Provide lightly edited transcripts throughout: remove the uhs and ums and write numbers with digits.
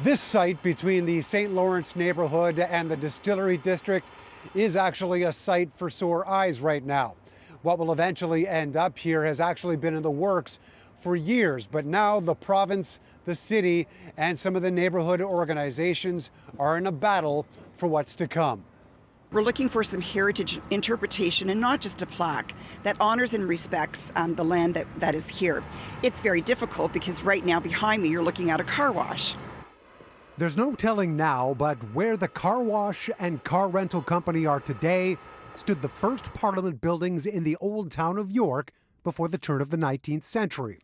This site between the St. Lawrence neighborhood and the Distillery District is actually a sight for sore eyes right now. What will eventually end up here has actually been in the works for years, but now the province, the city, and some of the neighborhood organizations are in a battle for what's to come. We're looking for some heritage interpretation and not just a plaque that honors and respects the land that is here. It's very difficult because right now behind me you're looking at a car wash. There's no telling now, but where the car wash and car rental company are today stood the first Parliament buildings in the old town of York before the turn of the 19th century.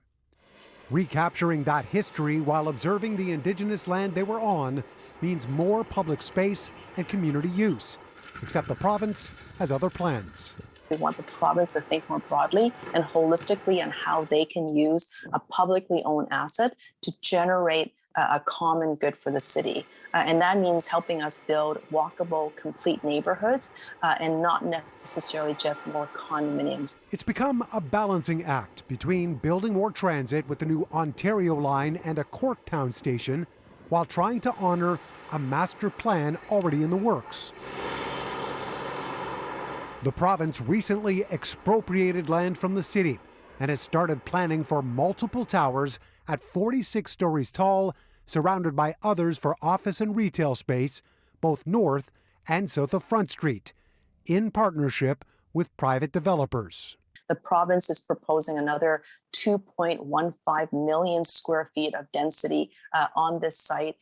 Recapturing that history while observing the Indigenous land they were on means more public space and community use, except the province has other plans. We want the province to think more broadly and holistically on how they can use a publicly owned asset to generate a common good for the city. And that means helping us build walkable, complete neighborhoods and not necessarily just more condominiums. It's become a balancing act between building more transit with the new Ontario line and a Corktown station while trying to honor a master plan already in the works. The province recently expropriated land from the city and has started planning for multiple towers at 46 stories tall, surrounded by others for office and retail space, both north and south of Front Street, in partnership with private developers. The province is proposing another 2.15 million square feet of density on this site,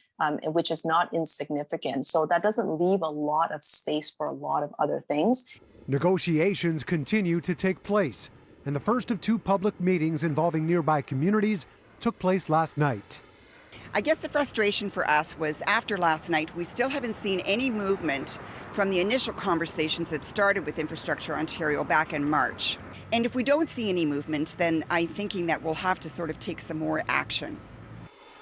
which is not insignificant. So that doesn't leave a lot of space for a lot of other things. Negotiations continue to take place, and the first of two public meetings involving nearby communities took place last night. I guess the frustration for us was after last night, we still haven't seen any movement from the initial conversations that started with Infrastructure Ontario back in March. And if we don't see any movement, then I'm thinking that we'll have to sort of take some more action.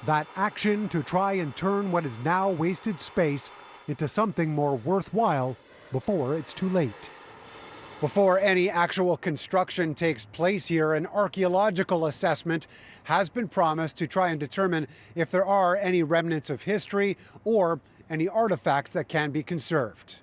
That action to try and turn what is now wasted space into something more worthwhile before it's too late. Before any actual construction takes place here, an archaeological assessment has been promised to try and determine if there are any remnants of history or any artifacts that can be conserved.